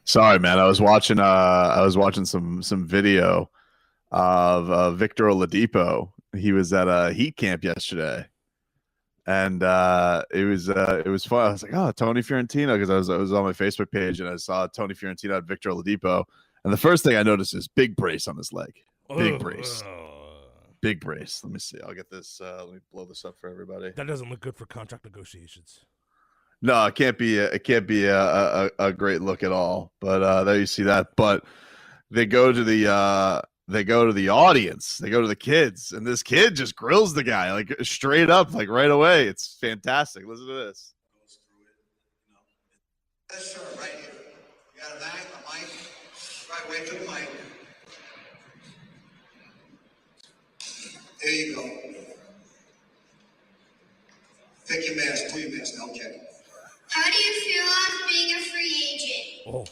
Sorry, man. I was watching some video of Victor Oladipo. He was at a heat camp yesterday, and it was fun. I was like, oh, Tony Fiorentino, because I was on my Facebook page and I saw Tony Fiorentino at Victor Oladipo, and the first thing I noticed is big brace on his leg. Big brace. Big brace. Let me see. I'll get this. Let me blow this up for everybody. That doesn't look good for contract negotiations. No, it can't be. It can't be a great look at all. But there you see that. But they go to the audience. They go to the kids, and this kid just grills the guy like straight up, like right away. It's fantastic. Listen to this. Yes, sir. Right here. You got a mic? Right, wait for the mic. There you go. Take your mask. Pull your mask. Okay. How do you feel on being a free agent? Oh.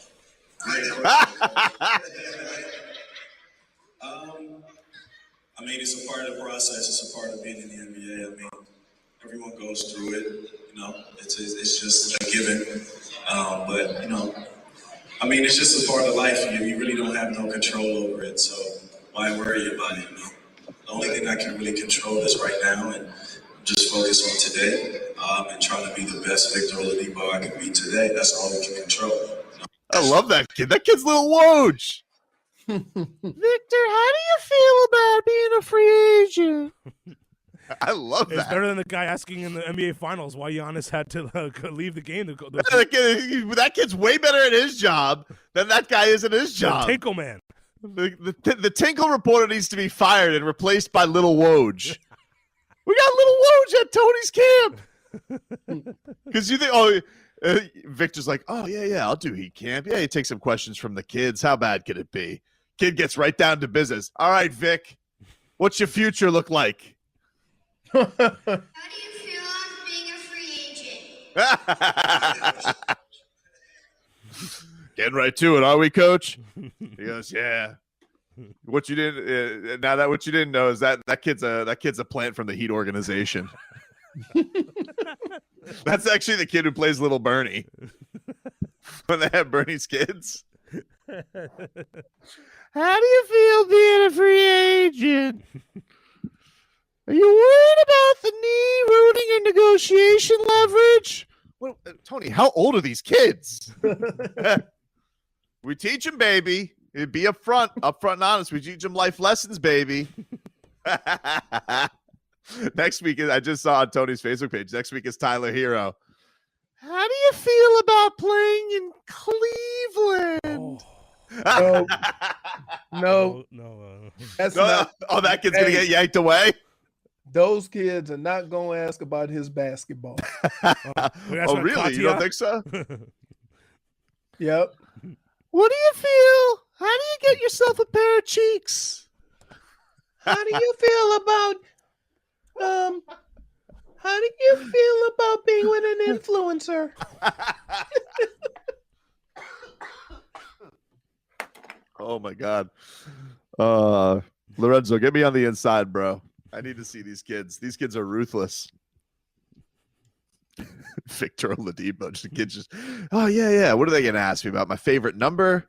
I mean, it's a part of the process. It's a part of being in the NBA. I mean, everyone goes through it. You know, it's just a given. But you know, I mean, it's just a part of life. You really don't have no control over it. So why worry about it? You know, the only thing I can really control is right now, and just focus on today, and trying to be the best Victor Oladipo I can be today. That's all we can control. You know? I love that kid. That kid's little Woj. Victor, how do you feel about being a free agent? I love that. It's better than the guy asking in the NBA Finals why Giannis had to leave the game. That kid's way better at his job than that guy is at his job. The Tinkle Man. The Tinkle reporter needs to be fired and replaced by Little Woj. We got Little Woj at Tony's camp. Because you think, Victor's like, oh, yeah, I'll do heat camp. Yeah, you take some questions from the kids. How bad could it be? Kid gets right down to business. All right, Vic, what's your future look like? How do you feel on being a free agent? Getting right to it, are we, Coach? He goes, yeah. What you didn't what you didn't know is that kid's a plant from the Heat organization. That's actually the kid who plays Little Bernie when they have Bernie's kids. How do you feel being a free agent? Are you worried about the knee ruining your negotiation leverage? Well, Tony, how old are these kids? We teach them, baby. It'd be upfront and honest. We teach them life lessons, baby. Next week, I just saw on Tony's Facebook page. Next week is Tyler Herro. How do you feel about playing in Cleveland? No. That's not. Oh, that kid's gonna get yanked away. Those kids are not going to ask about his basketball. Oh, really? You don't think so? Yep. What do you feel? How do you get yourself a pair of cheeks? How do you feel about being with an influencer? Oh my God. Lorenzo, get me on the inside, bro. I need to see these kids. These kids are ruthless. Victor Oladipo, oh yeah. What are they gonna ask me about? My favorite number?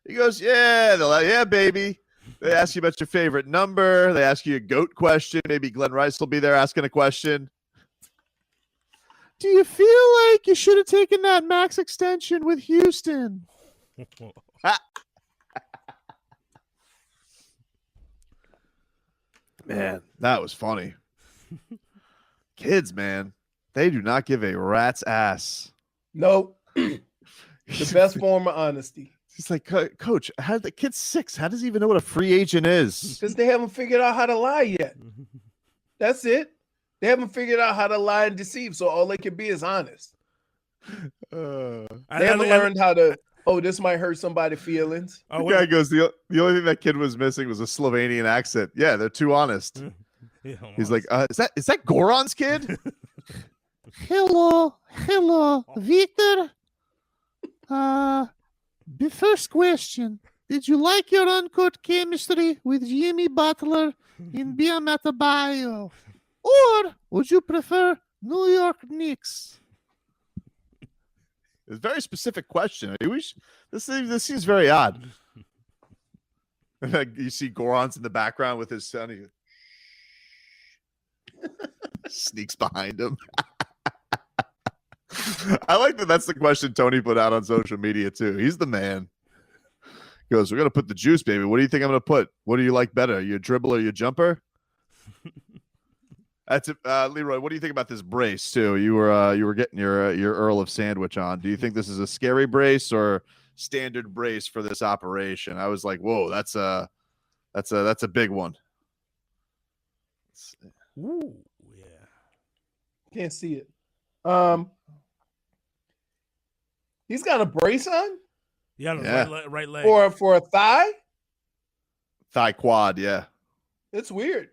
He goes, yeah. They're like, yeah, baby. They ask you about your favorite number. They ask you a GOAT question. Maybe Glenn Rice will be there asking a question. Do you feel like you should have taken that max extension with Houston? Man, that was funny. Kids, man, they do not give a rat's ass. Nope. The best form of honesty. He's like, Coach, how the kid's 6? How does he even know what a free agent is? Because they haven't figured out how to lie yet. That's it. They haven't figured out how to lie and deceive, so all they can be is honest. They haven't learned how to, this might hurt somebody's feelings. The guy goes, the only thing that kid was missing was a Slovenian accent. Yeah, they're too honest. He's like, is that Goran's kid? Hello, Victor. The first question: did you like your uncut chemistry with Jimmy Butler in Bam Adebayo, or would you prefer New York Knicks? It's a very specific question. This seems very odd. And like you see Goron's in the background with his son. He sneaks behind him. I like that. That's the question Tony put out on social media too. He's the man. He goes, "We're gonna put the juice, baby. What do you think I'm gonna put? What do you like better, your dribbler or your jumper?" That's it. Leroy, what do you think about this brace too? You were getting your Earl of Sandwich on. Do you think this is a scary brace or standard brace for this operation? I was like, whoa, that's a big one. Ooh, yeah. Can't see it. He's got a brace on. Yeah, on his Yeah. right leg. For a thigh. Thigh quad, yeah. It's weird.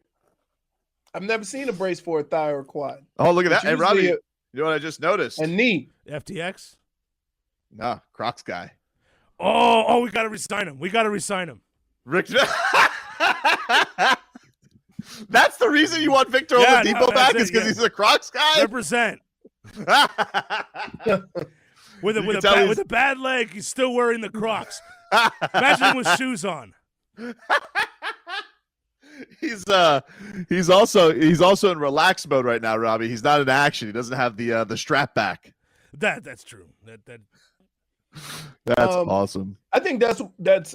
I've never seen a brace for a thigh or a quad. Oh, look at that. It's Hey, Robbie, usually you know what I just noticed? a knee. FTX. Nah, Crocs guy. Oh, we gotta resign him. Rick. That's the reason you want Victor Yeah, Oladipo no, back that's is it, because yeah. he's a Crocs guy. Represent. With You can tell he's- a bad leg, he's still wearing the Crocs. Imagine him with shoes on. He's also in relax mode right now, Robbie. He's not in action. He doesn't have the strap back. That's true. That's awesome. I think that's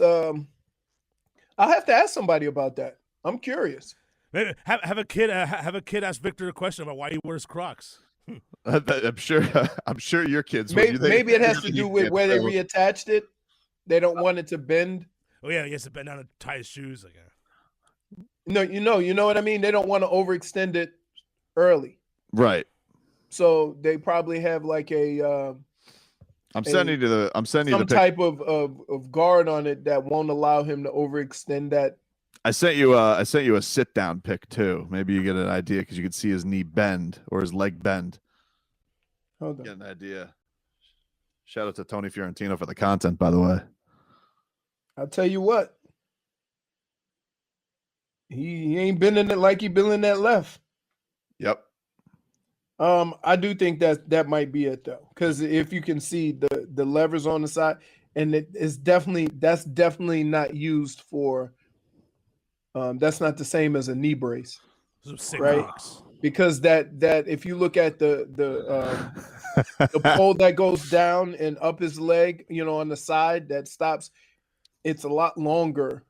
I'll have to ask somebody about that. I'm curious. Maybe have a kid ask Victor a question about why he wears Crocs. I'm sure your kids. Maybe it has to do with where they reattached it. They don't want it to bend. Oh yeah, he has to bend down and tie his shoes. Like No, you know what I mean. They don't want to overextend it early, right. so they probably have like a I'm sending you the some type of guard on it that won't allow him to overextend that. I sent you a sit down pic too. Maybe you get an idea because you could see his knee bend or his leg bend. Hold on. Get an idea. Shout out to Tony Fiorentino for the content, by the way. I'll tell you what. He ain't bending it like he bending that left. Yep. I do think that might be it though, because if you can see the levers on the side, and that's definitely not used for. That's not the same as a knee brace, right? Crocs. Because that if you look at the pole that goes down and up his leg, on the side that stops, it's a lot longer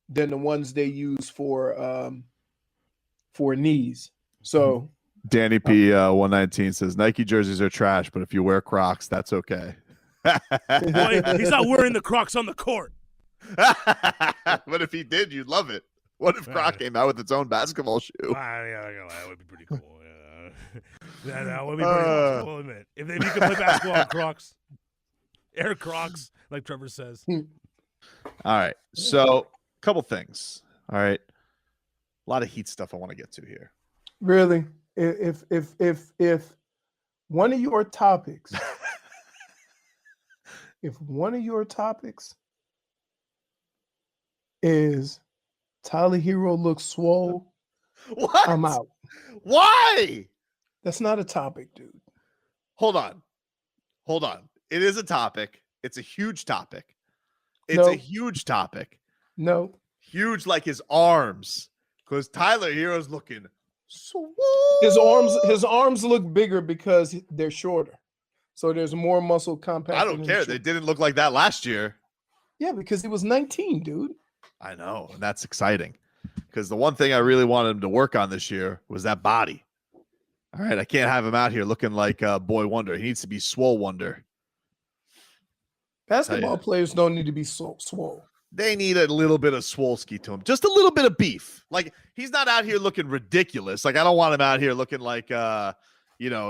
than the ones they use for knees. So Danny P 119 says Nike jerseys are trash, but if you wear Crocs, that's okay. Boy, he's not wearing the Crocs on the court. But if he did, you'd love it. What if Croc came out with its own basketball shoe? That would be pretty cool. Yeah, that would be pretty cool. I'll admit. If you could play basketball on Crocs, Air Crocs, like Trevor says. All right. So, a couple things. All right. A lot of Heat stuff I want to get to here. really, if one of your topics, is Tyler Herro looks swole, What? I'm out. Why? That's not a topic, dude. Hold on. It is a topic. It's a huge topic. No. A huge topic. No. Huge like his arms. Because Tyler Hero's looking swole. His arms look bigger because they're shorter. So there's more muscle compact. I don't care. They didn't look like that last year. Yeah, because he was 19, dude. I know. And that's exciting. Because the one thing I really wanted him to work on this year was that body. All right. I can't have him out here looking like Boy Wonder. He needs to be Swole Wonder. Basketball players don't need to be so swole. They need a little bit of Swolski to him. Just a little bit of beef. Like, he's not out here looking ridiculous. Like, I don't want him out here looking like,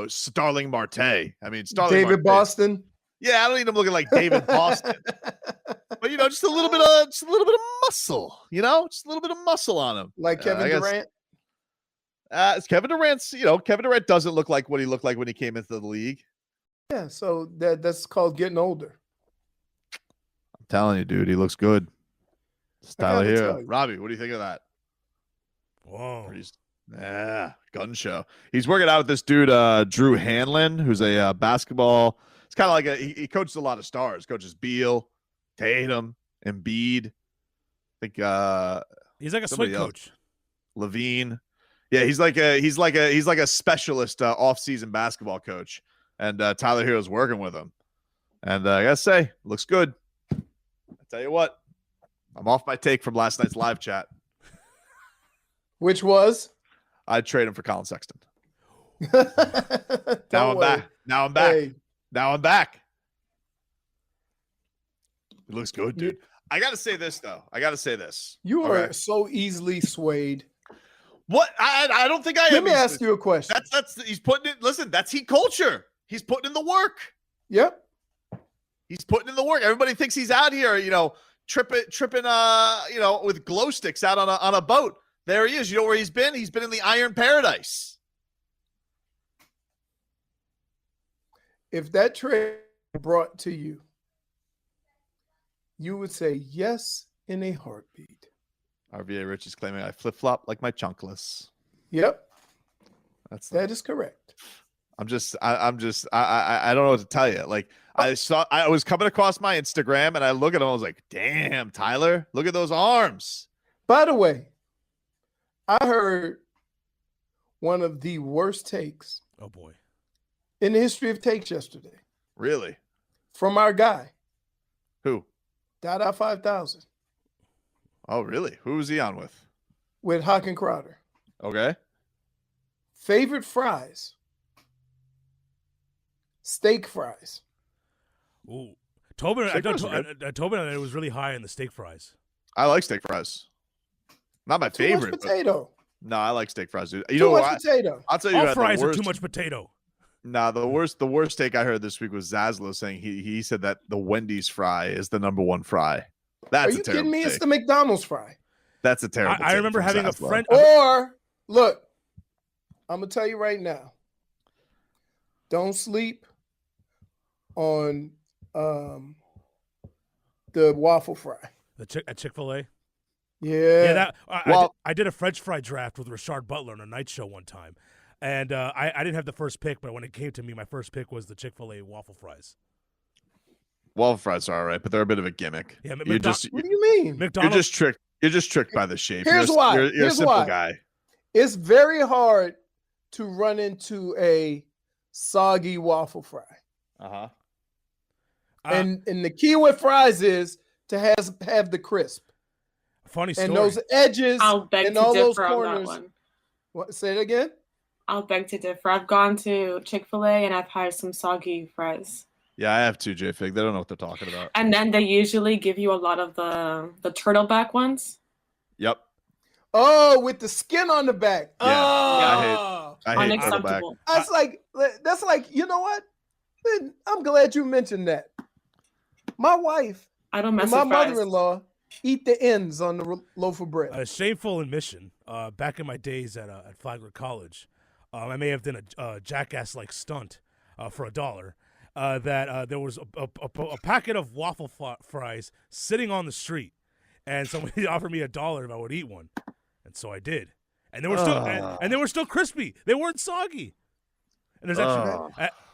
Starling Marte. I mean, Starling David Marte. Boston. Yeah, I don't need him looking like David Boston. But, just a little bit of muscle, just a little bit of muscle on him. Like Kevin Durant. Kevin Durant doesn't look like what he looked like when he came into the league. Yeah, so that's called getting older. I'm telling you, dude, he looks good. Tyler gotta here. tell you. Robbie, what do you think of that? Whoa. Gun show. He's working out with this dude, Drew Hanlon, who's a basketball It's kind of like he coaches a lot of stars. Coaches Beal, Tatum, Embiid. I think he's like a somebody swing else. coach. Levine. Yeah, he's like a specialist off-season basketball coach. And Tyler Hero's working with him. And I gotta say, looks good. I tell you what, I'm off my take from last night's live chat. Which was? I'd trade him for Colin Sexton. Don't Now I'm worry. back. Now I'm back. Hey, Now I'm back. It looks good, You- dude. I gotta say this though. you are Okay. so easily swayed. What? I don't think I am. Let me ask you a question. That's he's putting it. Listen, that's heat culture. He's putting in the work. Yep. He's putting in the work. Everybody thinks he's out here, tripping, with glow sticks out on a boat. There he is. You know where he's been? He's been in the Iron Paradise. If that trade brought to you, you would say yes in a heartbeat. RVA Rich is claiming I flip flop like my chunkless. Yep, That is correct. I don't know what to tell you. Like I was coming across my Instagram and I look at him. I was like, damn, Tyler, look at those arms. By the way, I heard one of the worst takes Oh boy. in the history of takes yesterday Really? from our guy, Who? Dada 5000, Oh, really? Who was he on with Hawk and Crowder. Okay. Favorite fries? Steak fries. Ooh. Tobin, Steak fries are Tobin, it was really high in the steak fries. I like steak fries. Not my Too favorite. much but- potato. no, I like steak fries, dude. You Too know much what? potato. I'll tell you All what, fries the are worst. too much potato. Nah, the worst take I heard this week was Zaslow saying he said that the Wendy's fry is the number one fry. That's Are you a terrible kidding me? take. It's the McDonald's fry. That's a terrible I take remember from having a Zaslow. friend. Or look, I'm gonna tell you right now. Don't sleep on the waffle fry. At Chick-fil-A. Yeah. I did a French fry draft with Rashard Butler on a night show one time, and I didn't have the first pick, but when it came to me, my first pick was the Chick-fil-A waffle fries. Waffle fries are all right, but they're a bit of a gimmick. Yeah, You're just What do you mean? you're McDonald's. just tricked. You're just tricked by the shape. Here's you're, why. You're a Here's simple why. guy. It's very hard to run into a soggy waffle fry. Uh-huh. And the key with fries is to have the crisp. Funny story. And those edges I'll beg and to all those differ on that corners. one. What, say it again? I'll beg to differ. I've gone to Chick-fil-A and I've had some soggy fries. Yeah, I have two, J-Fig. They don't know what they're talking about. And then they usually give you a lot of the turtleback ones. Yep. Oh, with the skin on the back. Yeah. Oh, I hate turtleback. Unacceptable. that's like, you know what? I'm glad you mentioned that. My wife I don't mess and my with fries. mother-in-law eat the ends on the loaf of bread. A shameful admission. Back in my days at Flagler College, I may have done a jackass-like stunt for $1. That there was a packet of waffle fries sitting on the street, and somebody offered me $1 if I would eat one, and so I did. And they were still and they were still crispy. They weren't soggy. And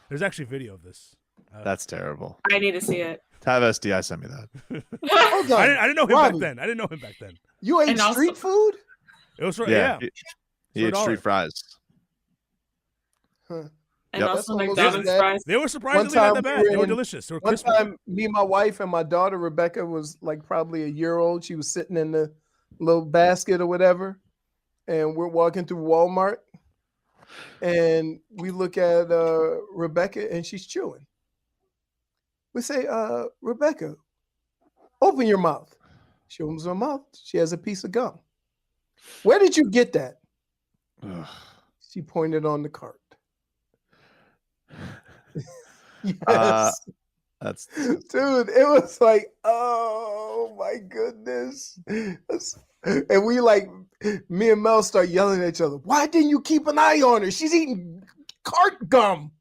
there's actually video of this. That's terrible. I need to see it. Have SDI send me that. Hold on. I didn't know him Robbie, back then. You ate And also- street food? It was for Yeah. He For ate $1. street fries. Huh. And Yep. also That's almost McDonald's as bad. fries. They were surprisingly One not time that bad. we They were were in- delicious. They were One crispy. time, me, my wife, and my daughter Rebecca was like probably a year old. She was sitting in the little basket or whatever, and we're walking through Walmart, and we look at Rebecca, and she's chewing. We say, Rebecca, open your mouth. She opens her mouth. She has a piece of gum. Where did you get that? Ugh. She pointed on the cart. Yes. That's Dude, it was like, oh my goodness. And we me and Mel start yelling at each other. Why didn't you keep an eye on her? She's eating cart gum.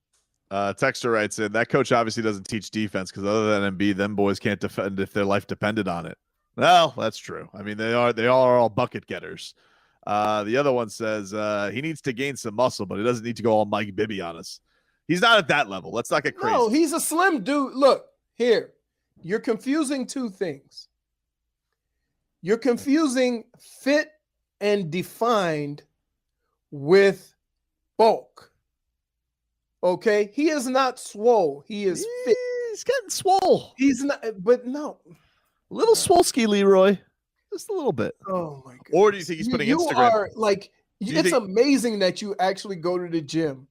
Texter writes in that coach obviously doesn't teach defense because other than Embiid, them boys can't defend if their life depended on it. Well, that's true. I mean, they are all bucket getters. The other one says he needs to gain some muscle, but he doesn't need to go all Mike Bibby on us. He's not at that level. Let's not get crazy. No, he's a slim dude. Look, here. You're confusing two things. You're confusing fit and defined with bulk. Okay? He is not swole. He is fit. He's getting swole. He's not, but no. A little swolski, Leroy. Just a little bit. Oh my god. Or do you think he's putting you Instagram? Are like, it's amazing that you actually go to the gym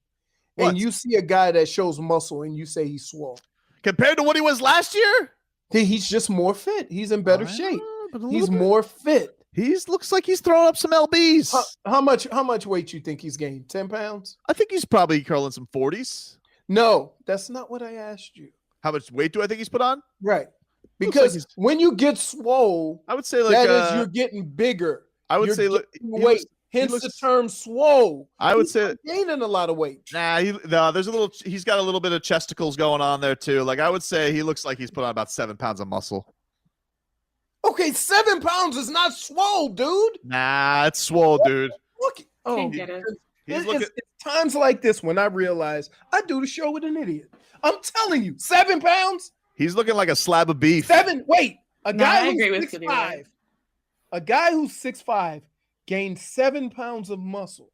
and you see a guy that shows muscle and you say he's swole. Compared to what he was last year? He's just more fit. He's in better shape. He's more fit. Looks like he's throwing up some lbs. How much weight you think he's gained? 10 pounds? I think he's probably curling some 40s. No, that's not what I asked you. How much weight do I think he's put on? Right. Because when you get swole, I would say like that is you're getting bigger. I would say weight. Hence the term swole. I would say gaining a lot of weight. Nah, there's a little. He's got a little bit of chesticles going on there too. Like I would say, he looks like he's put on about 7 pounds of muscle. Okay, 7 pounds is not swole, dude. Nah, it's swole, dude. Look, Can't get it. It's times like this when I realize I do the show with an idiot. I'm telling you, 7 pounds. He's looking like a slab of beef. Wait, I agree with you, 6'5", a guy who's 6'5" gained 7 pounds of muscle,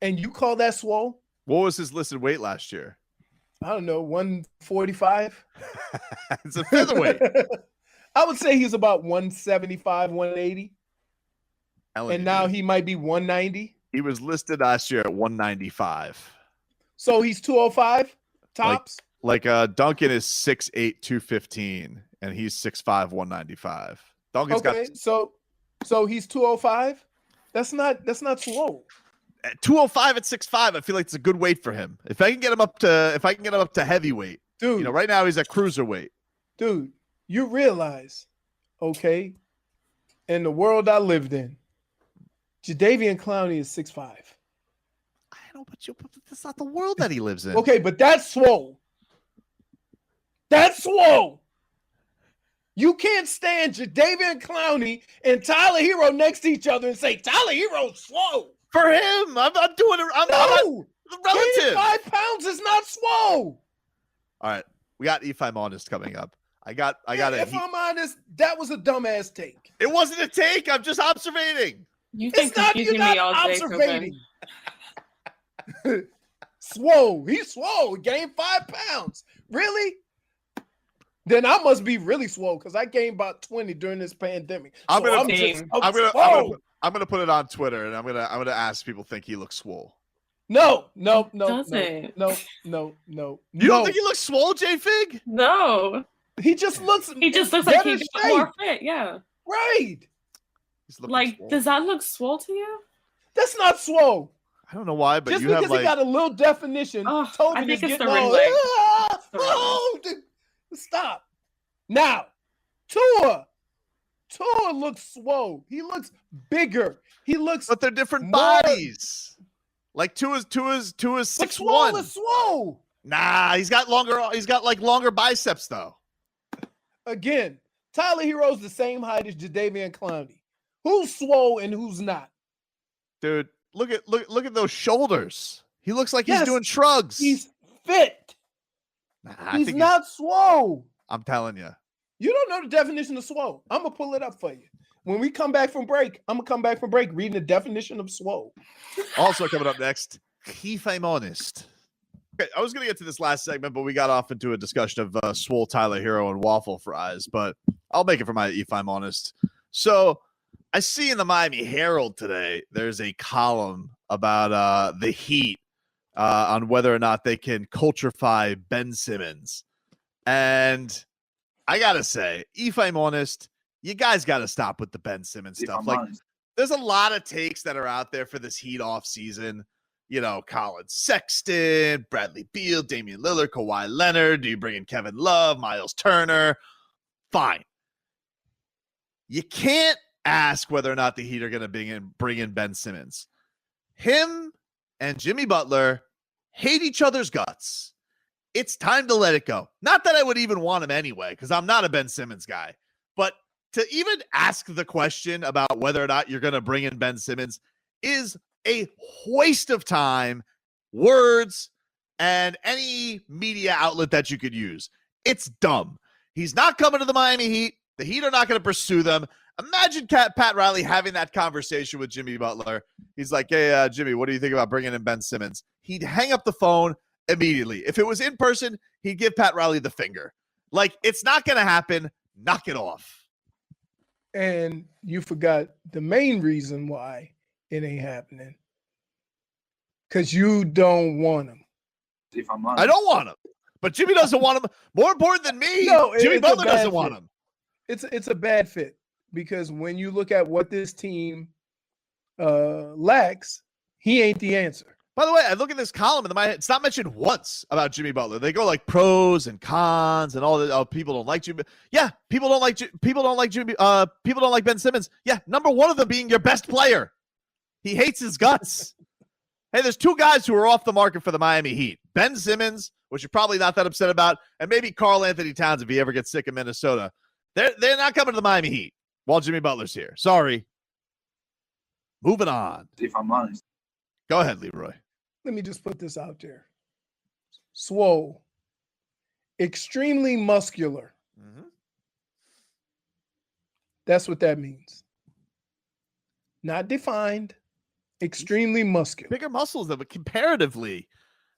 and you call that swole? What was his listed weight last year? I don't know, 145. It's a featherweight. I would say he's about 175, 180. And now he might be 190. He was listed last year at 195. So he's 205 tops? Like Duncan is 6'8", 215, and he's 6'5", 195. Duncan's okay, so he's 205. That's not slow. At 205 at 6'5", I feel like it's a good weight for him. If I can get him up to heavyweight, dude. Right now he's at cruiserweight. Dude, you realize, okay, in the world I lived in, Jadeveon Clowney is 6'5". I know, but that's not the world that he lives in. Okay, but that's swole. That's swole. You can't stand Jadeveon Clowney and Tyler Herro next to each other and say Tyler Herro's swole. For him, I'm not doing it. I'm relative. 5 pounds is not swole. All right, we got if I'm honest coming up. I got it. If I'm honest, that was a dumbass take. It wasn't a take. I'm just observating. You've been confusing me all day, observating. Swole. He's swole. He gained 5 pounds. Really? Then I must be really swole because I gained about 20 during this pandemic. I'm gonna put it on Twitter and I'm gonna ask people think he looks swole. No. You don't think he looks swole, J-Fig? No. He just looks like he's more fit, yeah. Right. Like, swole. Does that look swole to you? That's not swole. I don't know why, but just you because have like... he got a little definition. I think it's the ring leg. Stop. Now, Tua looks swole. He looks bigger. He looks. But they're different bodies. Like Tua's 6'1". Swole is swole. Nah, he's got longer biceps though. Again, Tyler Herro's the same height as Jadeveon Clowney. Who's swole and who's not? Dude, look at those shoulders. He looks like he's doing shrugs. He's fit. Nah, he's not swole. I'm telling you. You don't know the definition of swole. I'm going to pull it up for you. When we come back from break, I'm going to come back from break reading the definition of swole. Also coming up next, if I'm honest. Okay, I was going to get to this last segment, but we got off into a discussion of swole Tyler Herro and waffle fries, but I'll make it for my if I'm honest. So I see in the Miami Herald today, there's a column about the Heat on whether or not they can culturefy Ben Simmons. And I got to say, if I'm honest, you guys got to stop with the Ben Simmons stuff. Like, there's a lot of takes that are out there for this Heat off season. You know, Colin Sexton, Bradley Beal, Damian Lillard, Kawhi Leonard. Do you bring in Kevin Love, Miles Turner? Fine. You can't ask whether or not the Heat are going to bring in Ben Simmons. Him and Jimmy Butler hate each other's guts. It's time to let it go. Not that I would even want him anyway, because I'm not a Ben Simmons guy. But to even ask the question about whether or not you're going to bring in Ben Simmons is a waste of time, words, and any media outlet that you could use. It's dumb. He's not coming to the Miami Heat. The Heat are not going to pursue them. Imagine Pat Riley having that conversation with Jimmy Butler. He's like, hey, Jimmy, what do you think about bringing in Ben Simmons? He'd hang up the phone immediately. If it was in person, he'd give Pat Riley the finger. Like, it's not going to happen. Knock it off. And you forgot the main reason why it ain't happening. Because you don't want him. If I'm honest. I don't want him. But Jimmy doesn't want him. More important than me, No, Jimmy it's a Butler bad doesn't want fit. him. It's a bad fit because when you look at what this team lacks, he ain't the answer. By the way, I look at this column and it's not mentioned once about Jimmy Butler. They go like pros and cons and all that. Oh, people don't like Jimmy. Yeah, people don't like Jimmy. People don't like Ben Simmons. Yeah, number one of them being your best player. He hates his guts. Hey, there's two guys who are off the market for the Miami Heat. Ben Simmons, which you're probably not that upset about, and maybe Karl Anthony Towns if he ever gets sick in Minnesota. They're not coming to the Miami Heat while Jimmy Butler's here. Sorry. Moving on. If I'm honest. Go ahead, Leroy. Let me just put this out there. Swole. Extremely muscular. Mm-hmm. That's what that means. Not defined. Extremely muscular. Bigger muscles, though, but comparatively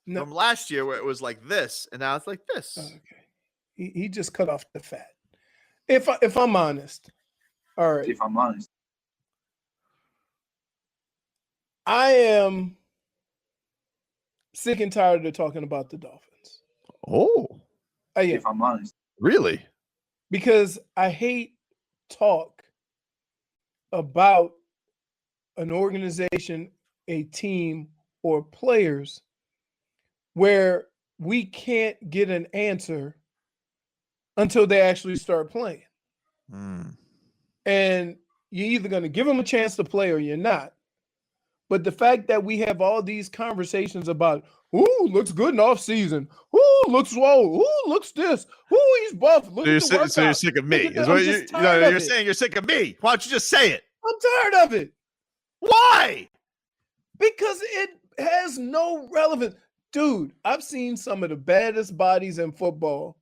No. from last year where it was like this, and now it's like this. Okay. He just cut off the fat. If I'm honest, all right. If I'm honest. I am sick and tired of talking about the Dolphins. Oh, I am. If I'm honest. really? Because I hate talk about an organization, a team, or players where we can't get an answer until they actually start playing. And you're either going to give them a chance to play or you're not. But the fact that we have all these conversations about, ooh, looks good in off season. Ooh, looks swole. Ooh, looks this. Ooh, he's buff. Look at the So you're sick of me. Is what you're saying. You're sick of me. Why don't you just say it? I'm tired of it. Why? Because it has no relevance. Dude, I've seen some of the baddest bodies in football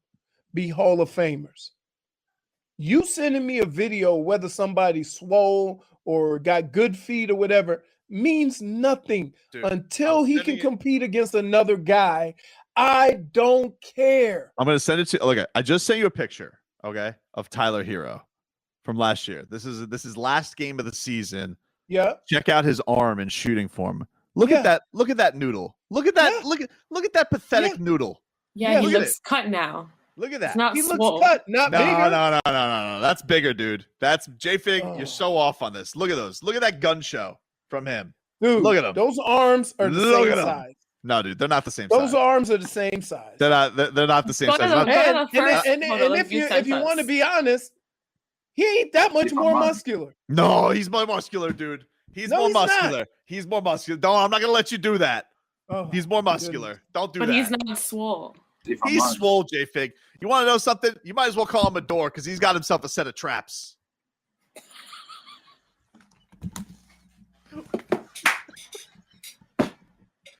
be Hall of Famers. You sending me a video, whether somebody's swole or got good feet or whatever, means nothing. Dude, until he can compete against another guy. I don't care. I'm going to send it to. Okay, I just sent you a picture. Okay, of Tyler Herro from last year. This is last game of the season. Yeah. Check out his arm in shooting form. Look at that. Look at that noodle. Look at that. Yeah. Look at that pathetic noodle. Yeah, he look at looks cut now. Look at that. It's not He swole. looks cut, not bigger. No. That's bigger, dude. That's J-Fig. Oh. You're so off on this. Look at those. Look at that gun show from him. Dude, look at him. Those arms are the Look same at 'em. size. No, dude, they're not the same Those size. arms are the same size. They're not the same Go to size. the- Not- go to the first And photo if you you sent want to us. be honest, he ain't that much If I'm more honest. muscular. No, he's more muscular, dude. He's No, more he's not. muscular. He's more muscular. Don't. I'm not gonna let you do that. Oh, He's more my muscular. goodness. Don't do But that. he's not swole. If I'm He's honest. swole, J-Fig. You want to know something? You might as well call him a door because he's got himself a set of traps.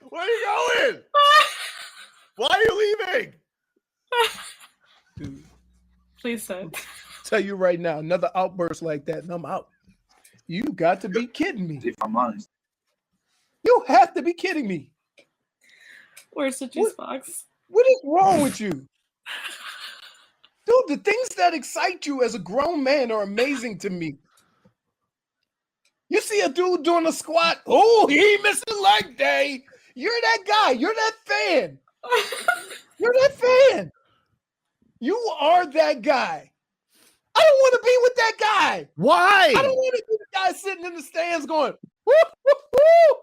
Where are you going? Why are you leaving? Dude, Please sit. tell you right now, another outburst like that, and I'm out. You got to be kidding me. If I'm honest. You have to be kidding me. Where's the juice box? What is wrong with you? Dude, the things that excite you as a grown man are amazing to me. You see a dude doing a squat, oh, he ain't missing leg day. You're that guy. You're that fan. You're that fan. You are that guy. I don't want to be with that guy. Why? I don't want to be the guy sitting in the stands going, woo, woo, woo.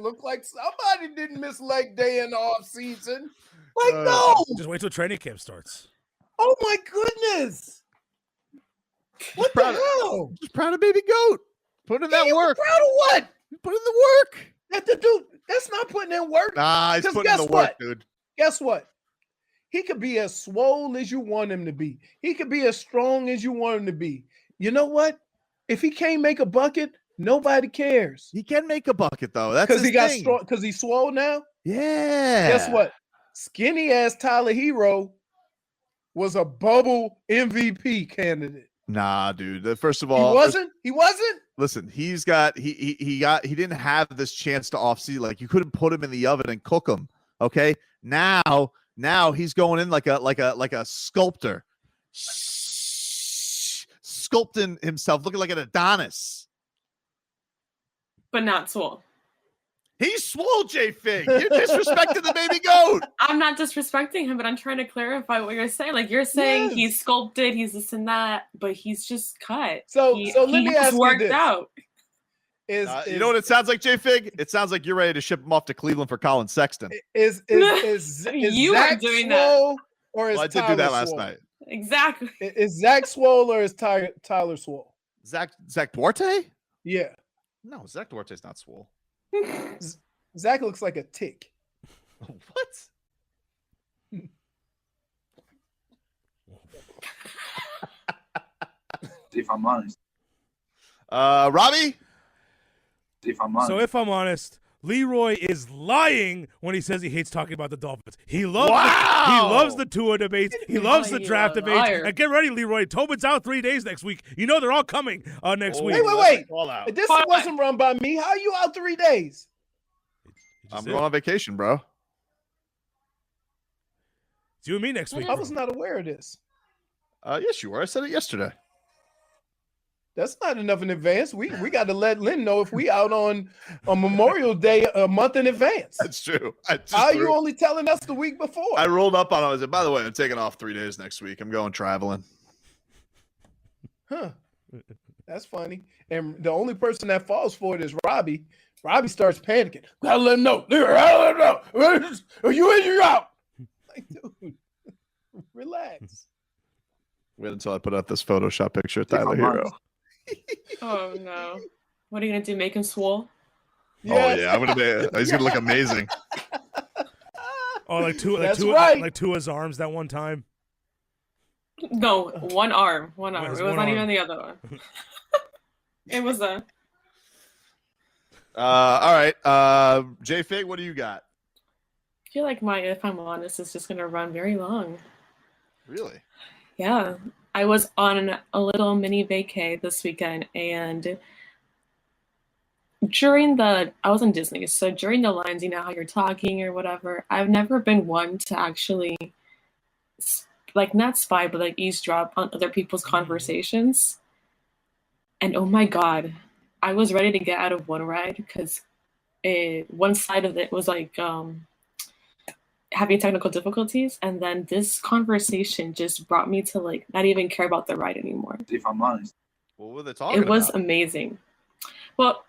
Look like somebody didn't miss leg day in the off season. Like, no. Just wait till training camp starts. Oh my goodness. What the proud of- hell? Just proud of baby goat. Put in that You work. proud of what? Put in the work. That the dude, that's not putting in work. Nah, he's 'Cause putting in the guess work, what? dude. Guess what? He could be as swole as you want him to be. He could be as strong as you want him to be. You know what? If he can't make a bucket, nobody cares. He can make a bucket though. That's Because his he got thing. strong, because he's swole now. Yeah. Guess what? skinny ass Tyler Herro was a bubble MVP candidate. Nah, dude. First of He all, wasn't. He wasn't. listen, he didn't have this chance to offseason. Like you couldn't put him in the oven and cook him. Okay. Now he's going in like a sculptor, sculpting himself, looking like an Adonis. But not swole. He's swole, J-Fig. You're disrespecting the baby goat. I'm not disrespecting him, but I'm trying to clarify what you're saying. Like you're saying he's sculpted, he's this and that, but he's just cut. So let me ask worked you this. out. You know what it sounds like, J-Fig? It sounds like you're ready to ship him off to Cleveland for Colin Sexton. Is You Zach are doing swole or is Well, I did Tyler do that last swole? night. Exactly. Is Zach swole or is Tyler swole? Zach Duarte? Yeah. No, Zach Duarte's not swole. Zach looks like a tick. What? If I'm honest. Robbie? If I'm honest. So if I'm honest, Leroy is lying when he says he hates talking about the Dolphins. He loves he loves the Tua debates. He loves the draft debates. Liar. And get ready, Leroy. Tobin's out 3 days next week. You know they're all coming next week. Wait. Call out. This wasn't run by me. How are you out 3 days? I'm going on vacation, bro. It's you and me next week. I was not aware of this. Yes, you were. I said it yesterday. That's not enough in advance. We got to let Lynn know if we out on Memorial Day a month in advance. That's true. How are you only telling us the week before? I rolled up on it. I said, by the way, I'm taking off 3 days next week. I'm going traveling. Huh. That's funny. And the only person that falls for it is Robbie. Robbie starts panicking. Gotta let him know. Are you in or out? Like, dude, relax. Wait until I put out this Photoshop picture of If Tyler I'm Herro. honest. Oh no. What are you gonna do? Make him swole? Oh yeah, he's gonna look amazing. Oh, like That's right. like Tua's arms that one time. No, one arm. One arm. It was It was one not arm. even the other one. It was a All right. J-Fig, what do you got? I feel like my if I'm honest is just gonna run very long. Really? Yeah. I was on a little mini vacay this weekend, and I was in Disney, so during the lines, you know how you're talking or whatever, I've never been one to actually, like, not spy, but like eavesdrop on other people's conversations. And oh my God, I was ready to get out of one ride because one side of it was like, having technical difficulties, and then this conversation just brought me to like not even care about the ride anymore. If I'm honest. What were they talking It was about? amazing. Well,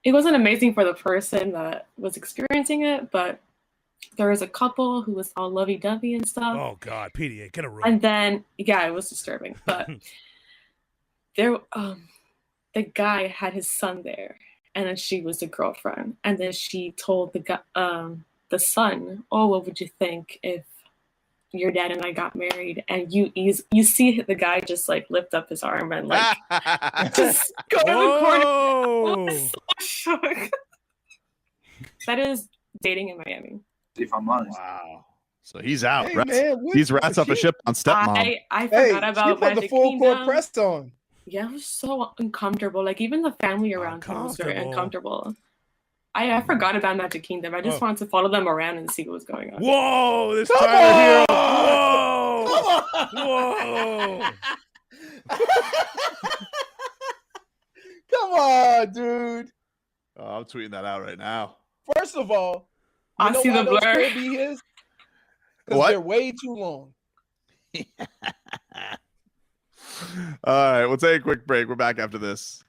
it wasn't amazing for the person that was experiencing it, but there was a couple who was all lovey-dovey and stuff. Oh God, PDA, get a room. And then it was disturbing. But there the guy had his son there, and then she was the girlfriend. And then she told the son, oh, what would you think if your dad and I got married? And you see the guy just like lift up his arm and like just go to the corner. I was so shook. That is dating in Miami. If I'm honest. Wow. So he's out. Hey, man, He's rats up a ship on stepmom. I forgot about she put Magic the full Kingdom. court press on. Yeah, it was so uncomfortable. Like even the family around him was very uncomfortable. I forgot about Magic Kingdom. I just wanted to follow them around and see what was going on. Whoa, this Come Tyler on! Herro. Come on! Whoa. Come on, dude. Oh, I'm tweeting that out right now. First of all, I see the those blur. can't be his? Because What? they're way too long. All right, we'll take a quick break. We're back after this.